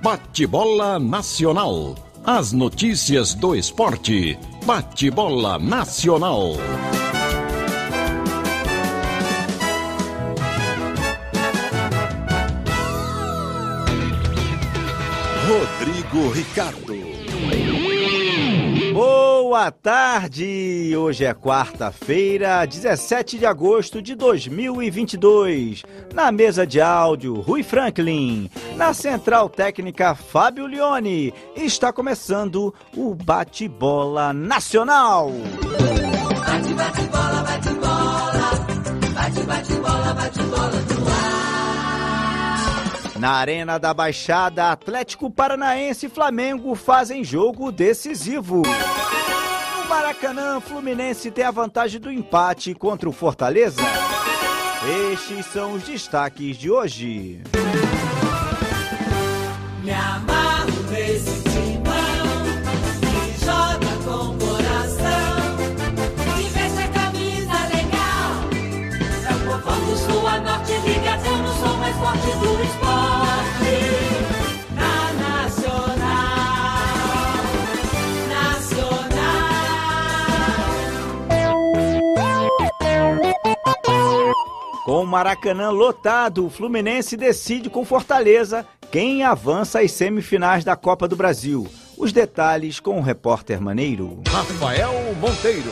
Bate-bola Nacional. As notícias do esporte. Bate-bola Nacional. Rodrigo Ricardo. Boa tarde! Hoje é quarta-feira, 17 de agosto de 2022. Na mesa de áudio, Rui Franklin. Na central técnica, Fábio Leone. Está começando o Bate-Bola Nacional. Bate, bate, bola, bate, bola. Bate, bate, bola, bate, bola no ar. Na Arena da Baixada, Atlético Paranaense e Flamengo fazem jogo decisivo. No Maracanã, Fluminense tem a vantagem do empate contra o Fortaleza. Estes são os destaques de hoje. Me amarro nesse timão que joga com coração, que veste a camisa legal. É o povão do sul a norte, ligação no som mais forte do esporte. Na Nacional, Nacional. Com o Maracanã lotado, o Fluminense decide com Fortaleza quem avança às semifinais da Copa do Brasil. Os detalhes com o repórter Maneiro. Rafael Monteiro.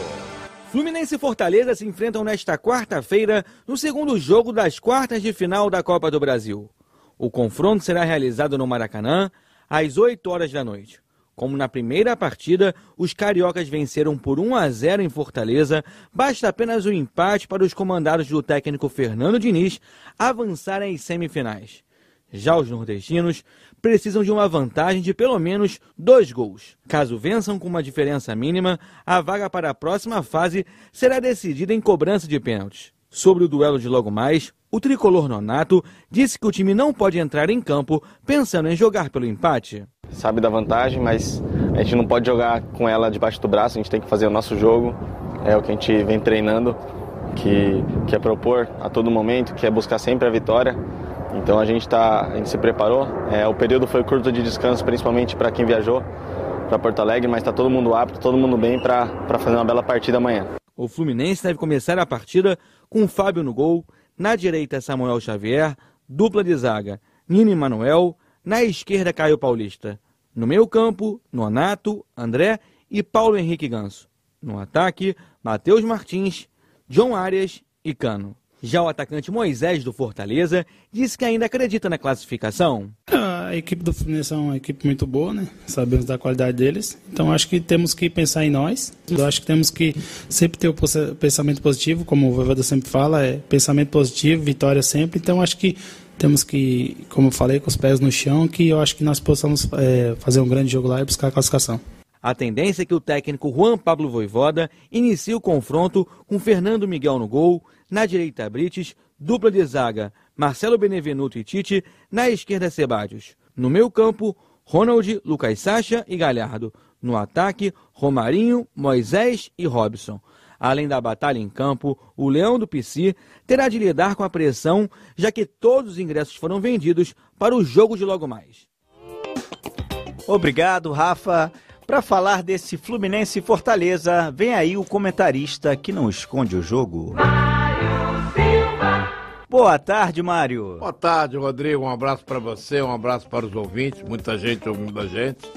Fluminense e Fortaleza se enfrentam nesta quarta-feira no segundo jogo das quartas de final da Copa do Brasil. O confronto será realizado no Maracanã às 8 horas da noite. Como na primeira partida, os cariocas venceram por 1-0 em Fortaleza, basta apenas um empate para os comandados do técnico Fernando Diniz avançarem às semifinais. Já os nordestinos precisam de uma vantagem de pelo menos 2 gols. Caso vençam com uma diferença mínima, a vaga para a próxima fase será decidida em cobrança de pênaltis. Sobre o duelo de logo mais, o tricolor Nonato disse que o time não pode entrar em campo pensando em jogar pelo empate. Sabe da vantagem, mas a gente não pode jogar com ela debaixo do braço, a gente tem que fazer o nosso jogo, é o que a gente vem treinando, que é propor a todo momento, que é buscar sempre a vitória. Então a gente se preparou, o período foi curto de descanso, principalmente para quem viajou para Porto Alegre, mas está todo mundo apto, todo mundo bem para fazer uma bela partida amanhã. O Fluminense deve começar a partida com o Fábio no gol, na direita Samuel Xavier, dupla de zaga Nino e Manuel, na esquerda Caio Paulista. No meio campo, Nonato, André e Paulo Henrique Ganso. No ataque, Matheus Martins, John Arias e Cano. Já o atacante Moisés do Fortaleza disse que ainda acredita na classificação. A equipe do Fluminense é uma equipe muito boa, né? Sabemos da qualidade deles. Então acho que temos que pensar em nós. Eu acho que temos que sempre ter o pensamento positivo, como o Voivoda sempre fala, pensamento positivo, vitória sempre. Então acho que temos que, como eu falei, com os pés no chão, que eu acho que nós possamos fazer um grande jogo lá e buscar a classificação. A tendência é que o técnico Juan Pablo Voivoda inicie o confronto com Fernando Miguel no gol, na direita Brites, dupla de zaga Marcelo Benevenuto e Tite, na esquerda Ceballos. No meio campo, Ronald, Lucas Sacha e Galhardo. No ataque, Romarinho, Moisés e Robson. Além da batalha em campo, o Leão do Pici terá de lidar com a pressão, já que todos os ingressos foram vendidos para o jogo de logo mais. Obrigado, Rafa. Para falar desse Fluminense e Fortaleza, vem aí o comentarista que não esconde o jogo. Mário Silva. Boa tarde, Mário. Boa tarde, Rodrigo. Um abraço para você, um abraço para os ouvintes, muita gente ouvindo a gente.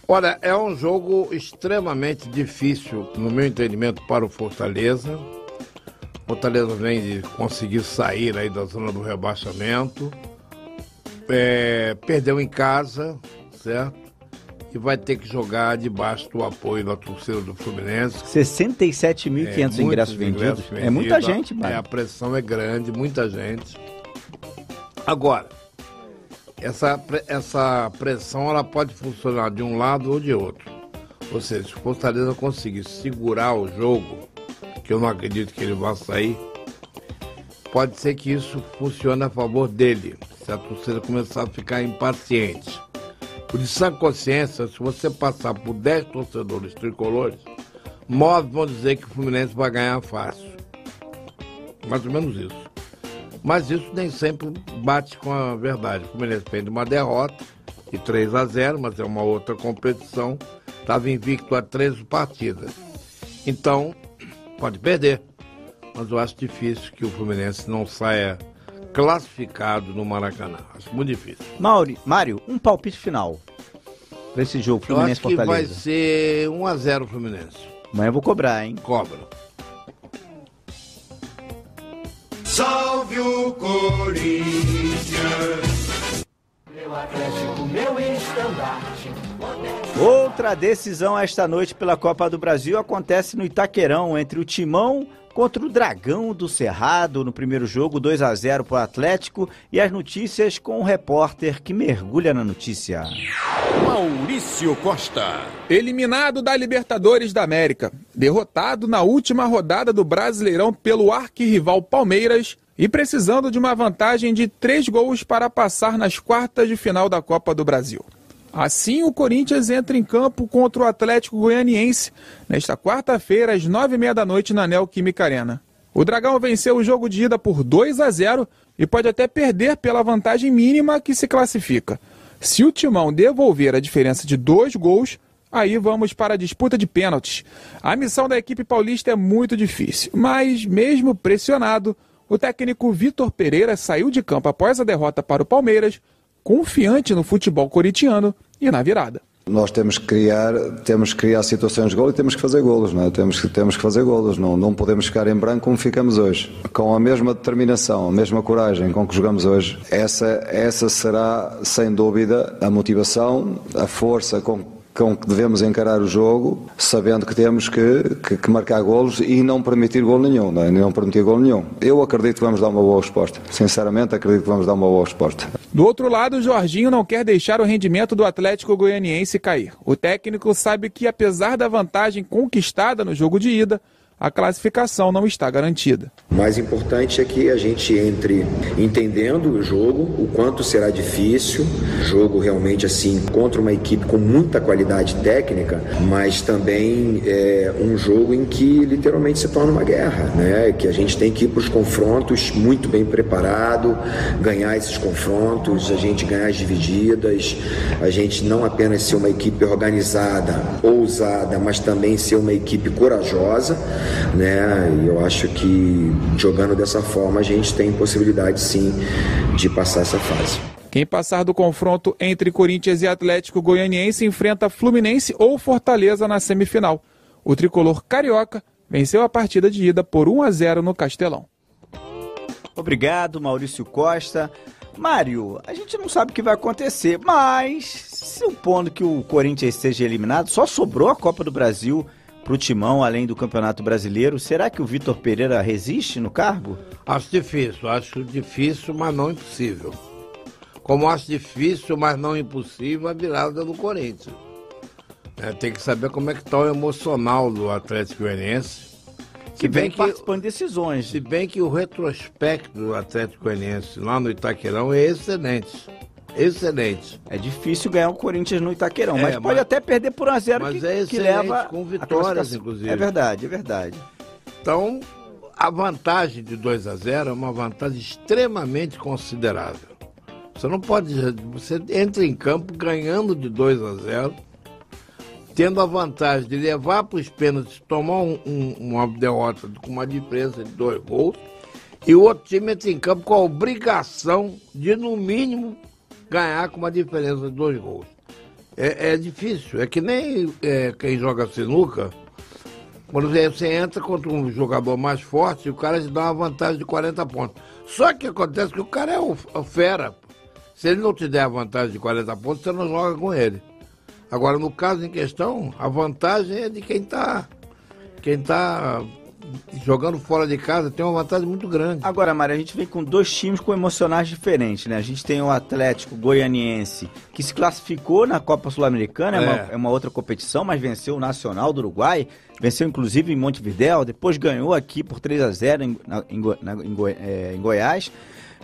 Olha, é um jogo extremamente difícil, no meu entendimento, para o Fortaleza. O Fortaleza vem de conseguir sair aí da zona do rebaixamento. Perdeu em casa, certo? E vai ter que jogar debaixo do apoio da torcida do Fluminense. 67.500 ingressos vendidos. É muita gente, mano. A pressão é grande, muita gente. Agora, essa pressão ela pode funcionar de um lado ou de outro. Ou seja, se o Fortaleza conseguir segurar o jogo, que eu não acredito que ele vá sair, pode ser que isso funcione a favor dele, se a torcida começar a ficar impaciente. Por sã consciência, se você passar por 10 torcedores tricolores, 9 vão dizer que o Fluminense vai ganhar fácil. Mais ou menos isso. Mas isso nem sempre bate com a verdade. O Fluminense vem de uma derrota de 3-0, mas é uma outra competição. Estava invicto a 13 partidas. Então, pode perder. Mas eu acho difícil que o Fluminense não saia classificado no Maracanã. Acho muito difícil. Mário, um palpite final para esse jogo Fluminense Fortaleza. Eu acho que Fortaleza. vai ser 1-0 Fluminense. Amanhã eu vou cobrar, hein? Cobra. Salve o Corinthians! Meu Atlético, meu estandarte. Outra decisão esta noite pela Copa do Brasil acontece no Itaquerão, entre o Timão contra o Dragão do Cerrado. No primeiro jogo, 2-0 para o Atlético. E as notícias com o repórter que mergulha na notícia. Maurício Costa. Eliminado da Libertadores da América, derrotado na última rodada do Brasileirão pelo arquirrival Palmeiras e precisando de uma vantagem de 3 gols para passar nas quartas de final da Copa do Brasil. Assim, o Corinthians entra em campo contra o Atlético Goianiense nesta quarta-feira, às 9h30 da noite, na Neoquímica Arena. O Dragão venceu o jogo de ida por 2-0 e pode até perder pela vantagem mínima que se classifica. Se o Timão devolver a diferença de 2 gols, aí vamos para a disputa de pênaltis. A missão da equipe paulista é muito difícil, mas mesmo pressionado, o técnico Vitor Pereira saiu de campo após a derrota para o Palmeiras, confiante no futebol corintiano e na virada. Nós temos que criar situações de golo e temos que fazer golos, não é? Temos que fazer golos, não podemos ficar em branco como ficamos hoje. Com a mesma determinação, a mesma coragem com que jogamos hoje, essa será, sem dúvida, a motivação, a força com que devemos encarar o jogo, sabendo que temos que marcar golos e não permitir golo nenhum, não é? Não permitir golo nenhum. Eu acredito que vamos dar uma boa resposta. Sinceramente, acredito que vamos dar uma boa resposta. Do outro lado, o Jorginho não quer deixar o rendimento do Atlético Goianiense cair. O técnico sabe que, apesar da vantagem conquistada no jogo de ida, a classificação não está garantida. O mais importante é que a gente entre entendendo o jogo, o quanto será difícil, jogo realmente assim contra uma equipe com muita qualidade técnica, mas também é um jogo em que literalmente se torna uma guerra, né? Que a gente tem que ir para os confrontos muito bem preparado, ganhar esses confrontos, a gente ganhar as divididas, a gente não apenas ser uma equipe organizada, ousada, mas também ser uma equipe corajosa, né? E eu acho que jogando dessa forma a gente tem possibilidade sim de passar essa fase. Quem passar do confronto entre Corinthians e Atlético Goianiense enfrenta Fluminense ou Fortaleza na semifinal. O tricolor carioca venceu a partida de ida por 1-0 no Castelão. Obrigado, Maurício Costa. Mário, a gente não sabe o que vai acontecer, mas supondo que o Corinthians seja eliminado, só sobrou a Copa do Brasil para o Timão, além do Campeonato Brasileiro. Será que o Vitor Pereira resiste no cargo? Acho difícil, mas não impossível. Como acho difícil, mas não impossível, a virada do Corinthians. Tem que saber como é que está o emocional do Atlético Goianiense. Que vem participando de decisões. Se bem que o retrospecto do Atlético Goianiense lá no Itaquerão é excelente. Excelente. É difícil ganhar o Corinthians no Itaquerão, mas pode até perder por 1-0, que leva com vitórias, inclusive. É verdade, é verdade. Então, a vantagem de 2-0 é uma vantagem extremamente considerável. Você não pode... Você entra em campo ganhando de 2-0, tendo a vantagem de levar para os pênaltis, tomar uma derrota com uma diferença de 2 gols, e o outro time entra em campo com a obrigação de, no mínimo, ganhar com uma diferença de 2 gols. É difícil, é que nem quem joga sinuca, quando você entra contra um jogador mais forte, o cara te dá uma vantagem de 40 pontos. Só que acontece que o cara é o fera. Se ele não te der a vantagem de 40 pontos, você não joga com ele. Agora, no caso em questão, a vantagem é de quem tá jogando fora de casa, tem uma vantagem muito grande. Agora, Mário, a gente vem com dois times com emocionais diferentes, né? A gente tem o Atlético Goianiense, que se classificou na Copa Sul-Americana, é uma outra competição, mas venceu o Nacional do Uruguai, venceu inclusive em Montevidéu, depois ganhou aqui por 3-0 em Goiás.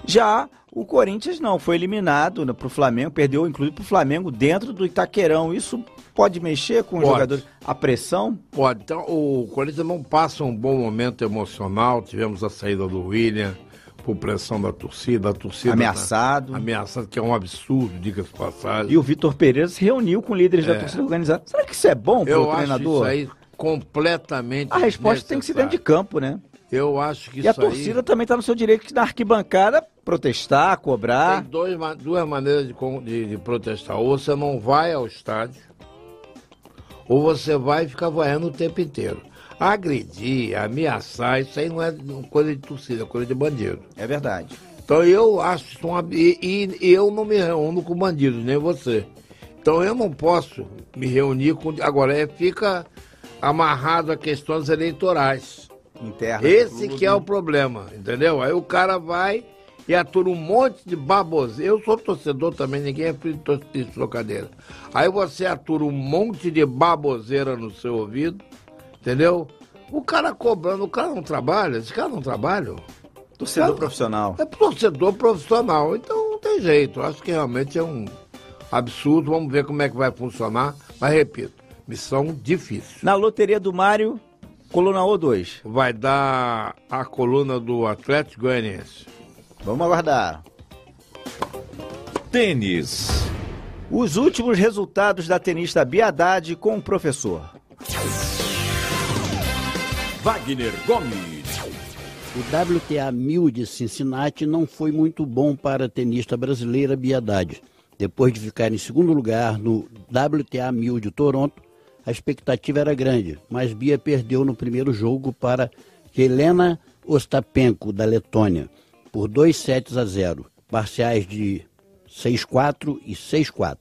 Já o Corinthians não, foi eliminado para o Flamengo, perdeu inclusive para o Flamengo dentro do Itaquerão. Isso pode mexer com os jogadores? A pressão? Pode. Então, o Corinthians não passa um bom momento emocional. Tivemos a saída do William por pressão da torcida. Ameaçado. Ameaçado, que é um absurdo, diga-se de passagem. E o Vitor Pereira se reuniu com líderes da torcida organizada. Será que isso é bom para o treinador? Eu acho isso aí completamente A resposta tem que ser dentro de campo, né? Eu acho que e a torcida também está no seu direito de, na arquibancada, protestar, cobrar. Tem duas maneiras de protestar. Ou você não vai ao estádio, ou você vai ficar vaiando o tempo inteiro. Agredir, ameaçar, isso aí não é coisa de torcida, é coisa de bandido. É verdade. Então eu acho isso e eu não me reúno com bandidos, nem você. Então eu não posso me reunir com... Agora, fica amarrado a questões eleitorais. Interna. Esse que é o problema, entendeu? Aí o cara vai e atura um monte de baboseira. Eu sou torcedor também, ninguém é filho de trocadeira. Aí você atura um monte de baboseira no seu ouvido, entendeu? O cara cobrando, o cara não trabalha, esse cara não trabalha. Torcedor profissional. É torcedor profissional, então não tem jeito. Acho que realmente é um absurdo, vamos ver como é que vai funcionar. Mas repito, missão difícil. Na loteria do Mário, coluna O2. Vai dar a coluna do Atlético Goianiense. Vamos aguardar. Tênis. Os últimos resultados da tenista Bia Haddad com o professor. Wagner Gomes. O WTA 1000 de Cincinnati não foi muito bom para a tenista brasileira Bia Haddad. Depois de ficar em segundo lugar no WTA 1000 de Toronto, a expectativa era grande, mas Bia perdeu no primeiro jogo para Helena Ostapenko, da Letônia, por 2-0, parciais de 6-4 e 6-4.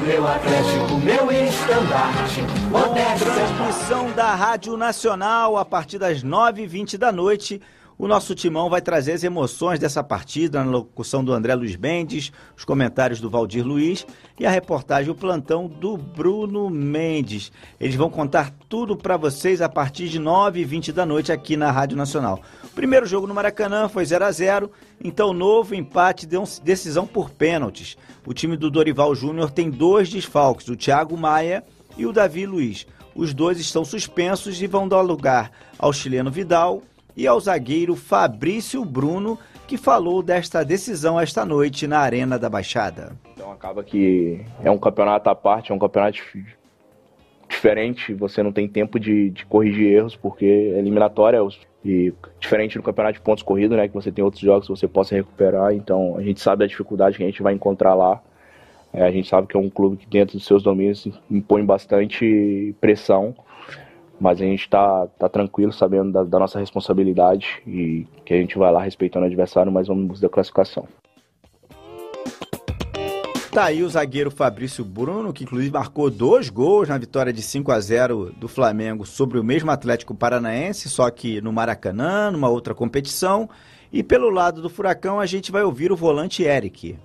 Meu Atlético, meu estandarte, moderno. Transmissão da Rádio Nacional a partir das 9h20 da noite. O nosso timão vai trazer as emoções dessa partida na locução do André Luiz Mendes, os comentários do Valdir Luiz e a reportagem, o plantão do Bruno Mendes. Eles vão contar tudo para vocês a partir de 9h20 da noite aqui na Rádio Nacional. O primeiro jogo no Maracanã foi 0-0, então novo empate deu decisão por pênaltis. O time do Dorival Júnior tem 2 desfalques, o Thiago Maia e o Davi Luiz. Os 2 estão suspensos e vão dar lugar ao chileno Vidal e ao zagueiro Fabrício Bruno, que falou desta decisão esta noite na Arena da Baixada. Então acaba que é um campeonato à parte, é um campeonato diferente, você não tem tempo de corrigir erros, porque é eliminatória, e diferente do campeonato de pontos corridos, né, que você tem outros jogos que você possa recuperar, então a gente sabe a dificuldade que a gente vai encontrar lá, a gente sabe que é um clube que dentro dos seus domínios impõe bastante pressão, mas a gente está tranquilo, sabendo da nossa responsabilidade e que a gente vai lá respeitando o adversário, mas vamos em busca da classificação. Tá aí o zagueiro Fabrício Bruno, que inclusive marcou 2 gols na vitória de 5-0 do Flamengo sobre o mesmo Atlético Paranaense, só que no Maracanã, numa outra competição. E pelo lado do Furacão a gente vai ouvir o volante Eric.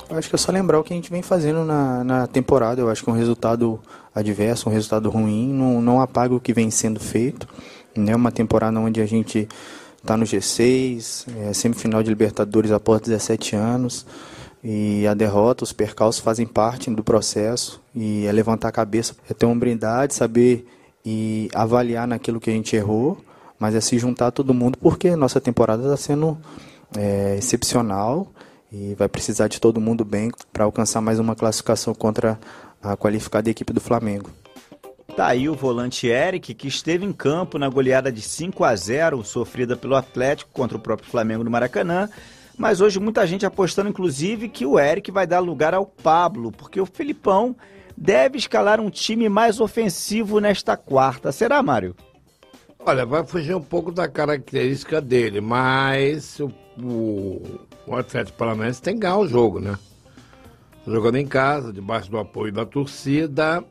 Eu acho que é só lembrar o que a gente vem fazendo na temporada. Eu acho que um resultado adverso, um resultado ruim, não apaga o que vem sendo feito. É uma temporada onde a gente está no G6, semifinal de Libertadores após 17 anos. E a derrota, os percalços fazem parte do processo. E é levantar a cabeça, é ter hombridade, saber e avaliar naquilo que a gente errou. Mas é se juntar todo mundo, porque nossa temporada está sendo excepcional. E vai precisar de todo mundo bem para alcançar mais uma classificação contra a qualificada equipe do Flamengo. Tá aí o volante Eric, que esteve em campo na goleada de 5-0 sofrida pelo Atlético contra o próprio Flamengo no Maracanã. Mas hoje muita gente apostando, inclusive, que o Eric vai dar lugar ao Pablo, porque o Felipão deve escalar um time mais ofensivo nesta quarta. Será, Mário? Olha, vai fugir um pouco da característica dele, mas o Atlético Paranaense tem que ganhar o jogo, né? Jogando em casa, debaixo do apoio da torcida.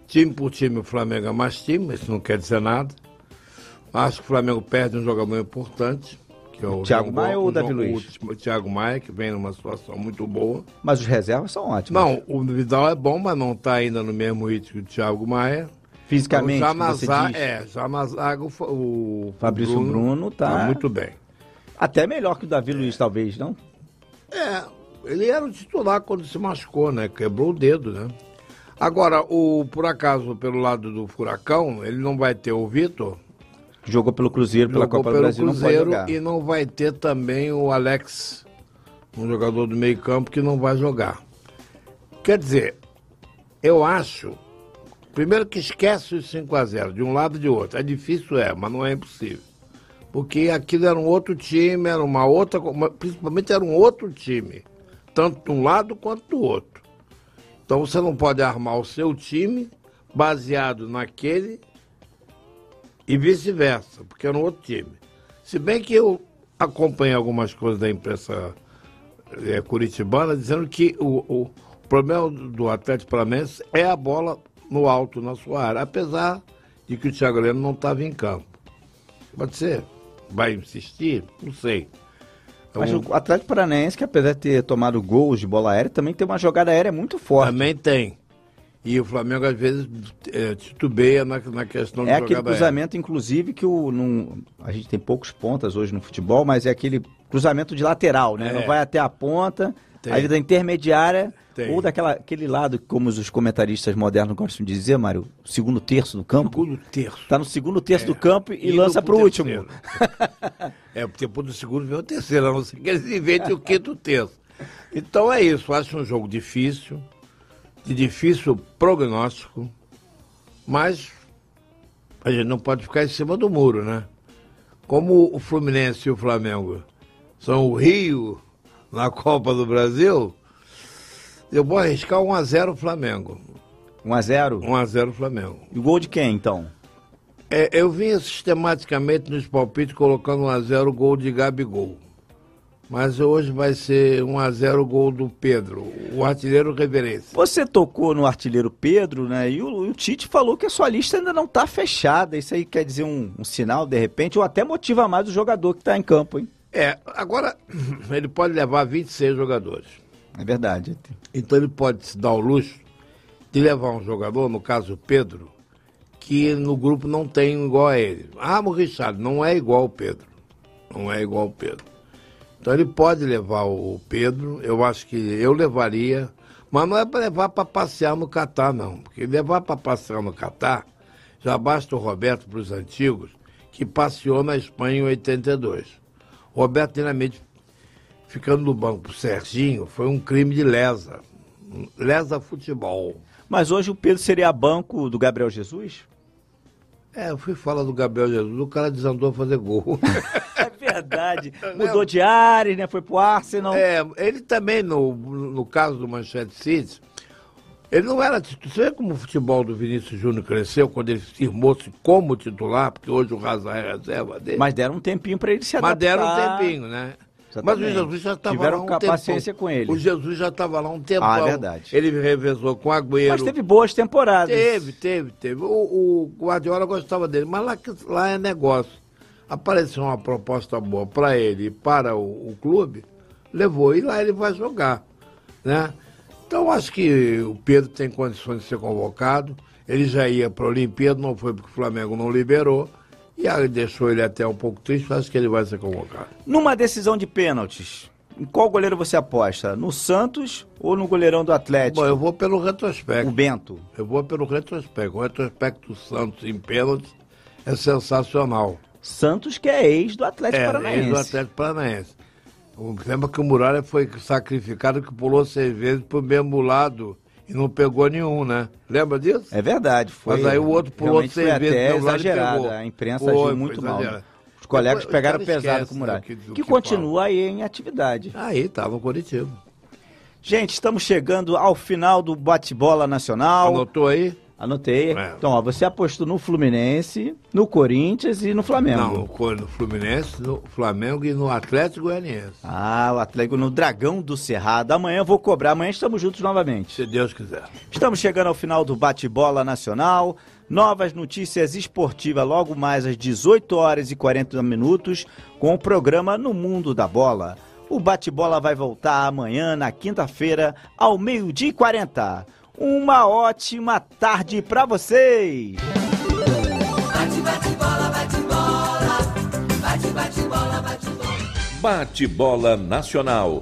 Time por time, o Flamengo é mais time, isso não quer dizer nada. Acho que o Flamengo perde um jogador importante, que é o Thiago Maia ou o Davi Luiz? O Thiago Maia, que vem numa situação muito boa. Mas os reservas são ótimos. Não, o Vidal é bom, mas não está ainda no mesmo ritmo que o Thiago Maia. Fisicamente, já na você zaga, diz? já na zaga o Fabrício Bruno tá muito bem. Até melhor que o Davi Luiz, talvez, não? Ele era o titular quando se machucou, né? Quebrou o dedo, né? Agora, por acaso, pelo lado do Furacão, ele não vai ter o Vitor. Jogou pelo Cruzeiro, pela Copa do Brasil, não pode jogar. E não vai ter também o Alex, um jogador do meio campo que não vai jogar. Quer dizer, eu acho, primeiro que esquece os 5-0, de um lado e de outro. É difícil, mas não é impossível. Porque aquilo era um outro time, era uma outra, principalmente era um outro time, tanto de um lado quanto do outro. Então você não pode armar o seu time baseado naquele e vice-versa, porque era um outro time. Se bem que eu acompanhei algumas coisas da imprensa curitibana dizendo que o problema do Atlético Paranaense é a bola no alto, na sua área, apesar de que o Thiago Heleno não estava em campo. Pode ser? Vai insistir? Não sei. Mas o Atlético Paranaense, que apesar de ter tomado gols de bola aérea, também tem uma jogada aérea muito forte. Também tem. E o Flamengo, às vezes, titubeia na questão de jogada aérea. É aquele cruzamento, inclusive, que a gente tem poucos pontas hoje no futebol, mas é aquele cruzamento de lateral, né? Não vai até a ponta, aí da intermediária, ou daquele lado, como os comentaristas modernos gostam de dizer, Mário, o segundo terço do campo. Segundo terço. Está no segundo terço do campo e lança para o último. Porque depois do segundo vem o terceiro, a não ser que eles inventem o quinto terço. Então é isso, acho um jogo difícil, de difícil prognóstico, mas a gente não pode ficar em cima do muro, né? Como o Fluminense e o Flamengo são o Rio na Copa do Brasil, eu vou arriscar 1-0 Flamengo. 1-0? 1-0 Flamengo. E o gol de quem, então? Eu vinha sistematicamente nos palpites colocando 1-0 gol de Gabigol. Mas hoje vai ser 1-0 gol do Pedro, o artilheiro reverência. Você tocou no artilheiro Pedro, né? E o Tite falou que a sua lista ainda não está fechada. Isso aí quer dizer um sinal, de repente, ou até motiva mais o jogador que está em campo, hein? Agora ele pode levar 26 jogadores. É verdade. Então ele pode se dar o luxo de levar um jogador, no caso o Pedro, que no grupo não tem igual a ele. O Richard não é igual ao Pedro. Não é igual ao Pedro. Então ele pode levar o Pedro, eu acho que eu levaria, mas não é para levar para passear no Catar, não. Porque levar para passear no Catar, já basta o Roberto para os antigos, que passeou na Espanha em 82. O Roberto Dinamite, ficando no banco pro Serginho, foi um crime de lesa. Lesa futebol. Mas hoje o Pedro seria banco do Gabriel Jesus? Eu fui falar do Gabriel Jesus, o cara desandou a fazer gol. É verdade. Mudou de área, né? Foi pro Arsenal. Ele também, no caso do Manchester City, ele não era titular. Você vê como o futebol do Vinícius Júnior cresceu quando ele firmou-se como titular, porque hoje o Hazard é reserva dele. Mas deram um tempinho para ele se adaptar. Mas deram um tempinho, né? Exatamente. Mas o Jesus já estava lá Tiveram um tempo. paciência com ele. O Jesus já estava lá um tempo. É verdade. Ele revezou com o Agüero. Mas teve boas temporadas. Teve. O Guardiola gostava dele, mas lá é negócio. Apareceu uma proposta boa para ele e para o clube, levou, e lá ele vai jogar, né? Então acho que o Pedro tem condições de ser convocado. Ele já ia para a Olimpíada, não foi porque o Flamengo não liberou. E aí deixou ele até um pouco triste, acho que ele vai ser convocado. Numa decisão de pênaltis, em qual goleiro você aposta? No Santos ou no goleirão do Atlético? Bom, eu vou pelo retrospecto. O Bento? Eu vou pelo retrospecto. O retrospecto do Santos em pênaltis é sensacional. Santos que é ex do Atlético Paranaense. Ex do Atlético Paranaense. Lembra que o Muralha foi sacrificado, que pulou 6 vezes pro mesmo lado e não pegou nenhum, né? Lembra disso? É verdade. Mas aí o outro pulou 6 vezes. Até exagerada. A imprensa agiu muito mal. Os colegas pegaram pesado com o Muralha. Que continua aí em atividade. Aí, tá no Curitiba. Gente, estamos chegando ao final do bate-bola nacional. Anotou aí? Anotei. Então, ó, você apostou no Fluminense, no Corinthians e no Flamengo. Não, no Fluminense, no Flamengo e no Atlético Goianiense. Ah, o Atlético no Dragão do Cerrado. Amanhã eu vou cobrar, amanhã estamos juntos novamente. Se Deus quiser. Estamos chegando ao final do Bate-Bola Nacional. Novas notícias esportivas logo mais às 18 horas e 40 minutos com o programa No Mundo da Bola. O Bate-Bola vai voltar amanhã, na quinta-feira, ao 12h40. Uma ótima tarde pra vocês! Bate-bola, bate-bola. Bate-bola, bate-bola. Bate-Bola Nacional.